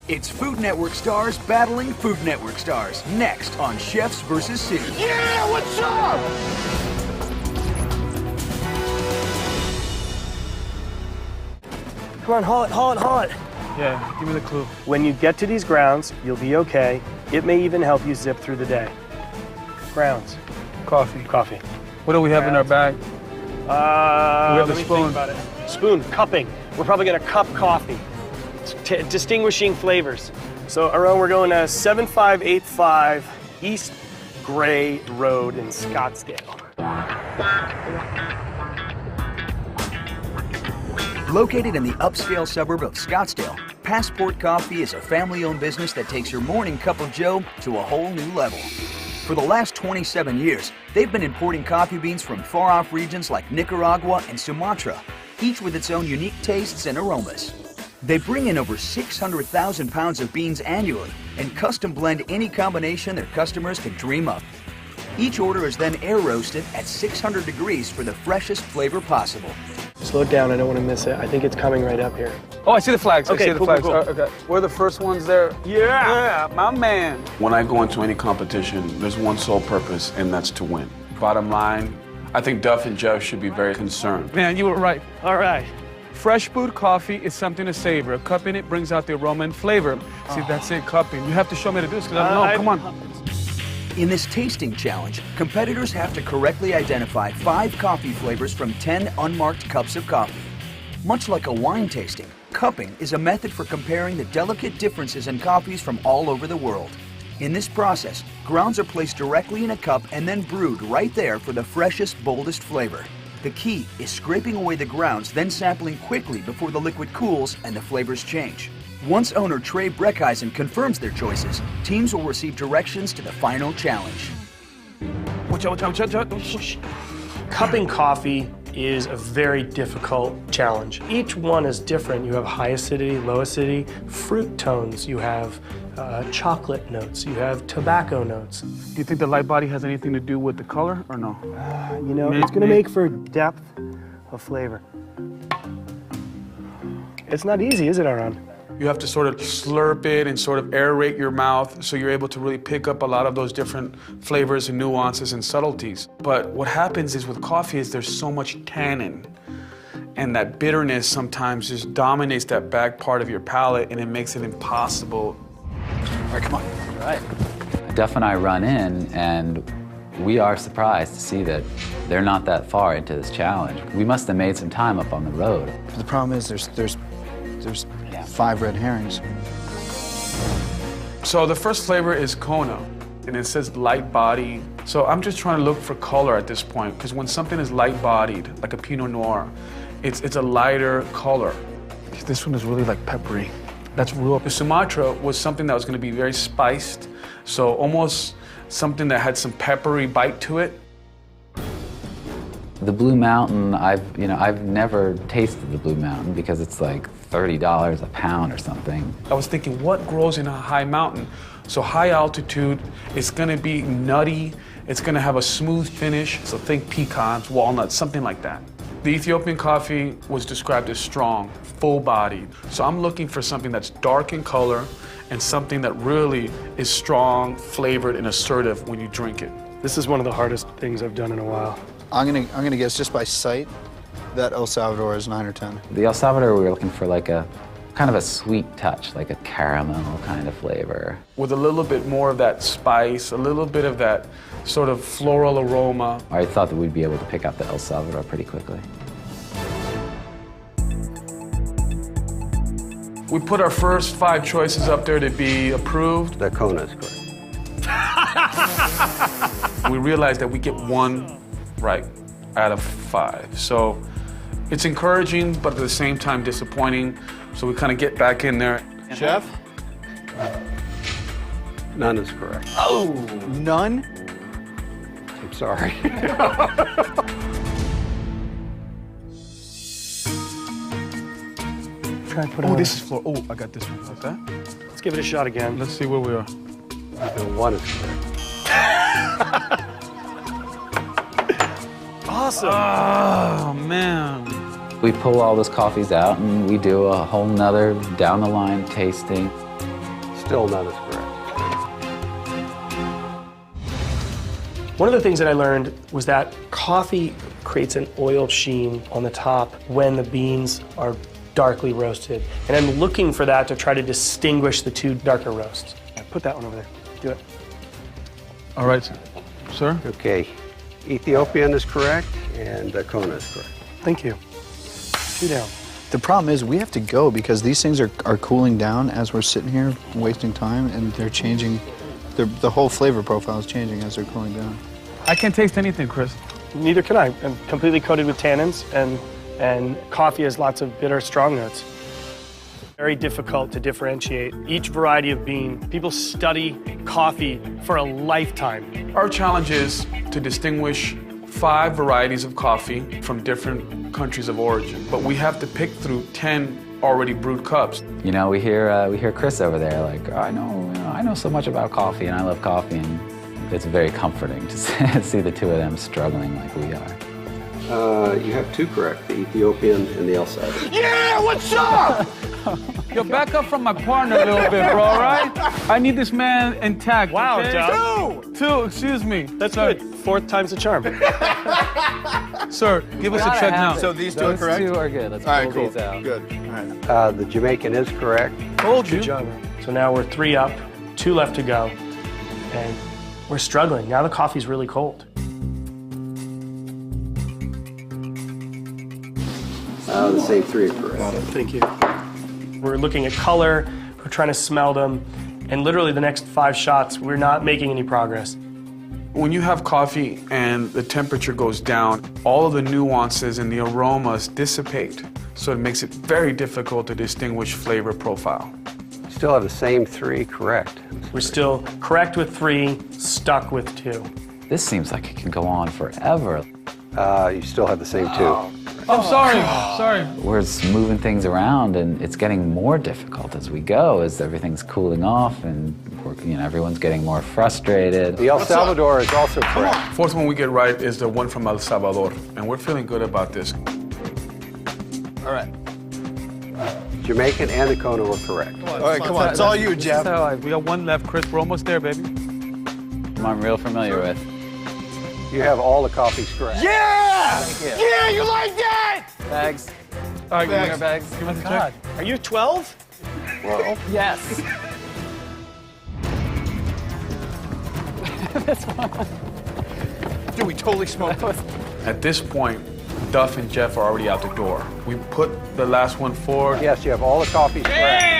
It's Food Network stars battling Food Network stars. Next on Chefs vs. City. Yeah, what's up? Come on, haul it. Yeah, give me the clue. When you get to these grounds, you'll be okay. It may even help you zip through the day. Grounds. Coffee. Coffee. What do we have in our bag? We have let the me spoon. think about it. Spoon, cupping. We're probably gonna cup coffee. Distinguishing flavors. So, Aaron, we're going to 7585 East Gray Road in Scottsdale. Located in the upscale suburb of Scottsdale, Passport Coffee is a family-owned business that takes your morning cup of joe to a whole new level. For the last 27 years, they've been importing coffee beans from far-off regions like Nicaragua and Sumatra, each with its own unique tastes and aromas. They bring in over 600,000 pounds of beans annually and custom blend any combination their customers can dream up. Each order is then air roasted at 600 degrees for the freshest flavor possible. Slow it down, I don't want to miss it. I think it's coming right up here. Oh, I see the flags. Okay, I see the cool, flags. cool. Okay. We're the first ones there. Yeah, my man. When I go into any competition, there's one sole purpose, and that's to win. Bottom line, I think Duff and Jeff should be very concerned. Man, you were right. All right. Fresh brewed coffee is something to savor. A cup in it brings out the aroma and flavor. See, that's it, cupping. You have to show me to do this because I don't know. Come on. In this tasting challenge, competitors have to correctly identify 5 coffee flavors from 10 unmarked cups of coffee. Much like a wine tasting, cupping is a method for comparing the delicate differences in coffees from all over the world. In this process, grounds are placed directly in a cup and then brewed right there for the freshest, boldest flavor. The key is scraping away the grounds, then sampling quickly before the liquid cools and the flavors change. Once owner Trey Breckheisen confirms their choices, teams will receive directions to the final challenge. Watch out. Cupping coffee is a very difficult challenge. Each one is different. You have high acidity, low acidity, fruit tones, you have chocolate notes, you have tobacco notes. Do you think the light body has anything to do with the color or no? You know, it's gonna make for depth of flavor. It's not easy, is it, Aaron? You have to sort of slurp it and sort of aerate your mouth so you're able to really pick up a lot of those different flavors and nuances and subtleties. But what happens is with coffee is there's so much tannin, and that bitterness sometimes just dominates that back part of your palate, and it makes it impossible. All right, come on. All right. Duff and I run in, and we are surprised to see that they're not that far into this challenge. We must have made some time up on the road. The problem is there's 5 red herrings. So the first flavor is Kona, and it says light body. So I'm just trying to look for color at this point, because when something is light bodied, like a Pinot Noir, it's a lighter color. This one is really like peppery. That's real. The Sumatra was something that was going to be very spiced, so almost something that had some peppery bite to it. The Blue Mountain, I've never tasted the Blue Mountain because it's like $30 a pound or something. I was thinking, what grows in a high mountain? So high altitude, it's gonna be nutty, it's gonna have a smooth finish, so think pecans, walnuts, something like that. The Ethiopian coffee was described as strong, full-bodied. So I'm looking for something that's dark in color and something that really is strong, flavored, and assertive when you drink it. This is one of the hardest things I've done in a while. I'm gonna guess just by sight that El Salvador is 9 or 10. The El Salvador, we were looking for like a kind of a sweet touch, like a caramel kind of flavor. With a little bit more of that spice, a little bit of that sort of floral aroma. I thought that we'd be able to pick up the El Salvador pretty quickly. We put our first 5 choices up there to be approved. The Kona is correct. We realized that we get 1 right out of 5. So it's encouraging, but at the same time disappointing. So we kind of get back in there. Chef? None is correct. Oh, none? I'm sorry. Try and put Oh, on. this is for, oh, I got this one. Like that? Let's give it a shot again. Let's see where we are. The 1 is correct. Awesome. Oh, man. We pull all those coffees out and we do a whole nother down the line tasting. Still none is correct. One of the things that I learned was that coffee creates an oil sheen on the top when the beans are darkly roasted. And I'm looking for that to try to distinguish the two darker roasts. Yeah, put that one over there. Do it. All right, sir. Okay. Ethiopian is correct, and Kona is correct. Thank you. 2 down. The problem is we have to go because these things are cooling down as we're sitting here wasting time, and they're changing. The whole flavor profile is changing as they're cooling down. I can't taste anything, Chris. Neither can I. I'm completely coated with tannins, and coffee has lots of bitter, strong notes. Very difficult to differentiate each variety of bean. People study coffee for a lifetime. Our challenge is to distinguish 5 varieties of coffee from different countries of origin, but we have to pick through 10 already brewed cups. You know, we hear Chris over there like, I know so much about coffee and I love coffee, and it's very comforting to see the two of them struggling like we are. You have 2 correct, the Ethiopian and the El Salvador. Yeah, what's up? Yo, back up from my partner a little bit, bro, all right? I need this man intact. Wow, okay? Doug. 2, excuse me. That's Sir. good. 4th time's the charm. Sir, give us a check now. So these two Those are correct? 2 are good. Let's All right, pull cool. these out. Good. All right. The Jamaican is correct. Told you. Good job. So now we're 3 up, 2 left to go, and we're struggling. Now the coffee's really cold. The same 3 are correct. Thank you. We're looking at color, we're trying to smell them, and literally the next 5 shots, we're not making any progress. When you have coffee and the temperature goes down, all of the nuances and the aromas dissipate. So it makes it very difficult to distinguish flavor profile. Still have the same 3 correct. We're still correct with 3, stuck with 2. This seems like it can go on forever. You still have the same 2. I'm sorry. We're just moving things around, and it's getting more difficult as we go, as everything's cooling off, and everyone's getting more frustrated. The El Salvador is also correct. 4th one we get right is the one from El Salvador, and we're feeling good about this. All right. Jamaican and the Kona were correct. All right, come on. It's all you, Jeff. We got 1 left, Chris. We're almost there, baby. I'm real familiar with. You have all the coffees correct. Yeah! Yeah, you like that? Bags. All right, Bags. Bags. give us a check. Are you 12? Yes. Dude, we totally smoked it. At this point, Duff and Jeff are already out the door. We put the last one forward. Yes, you have all the coffees correct.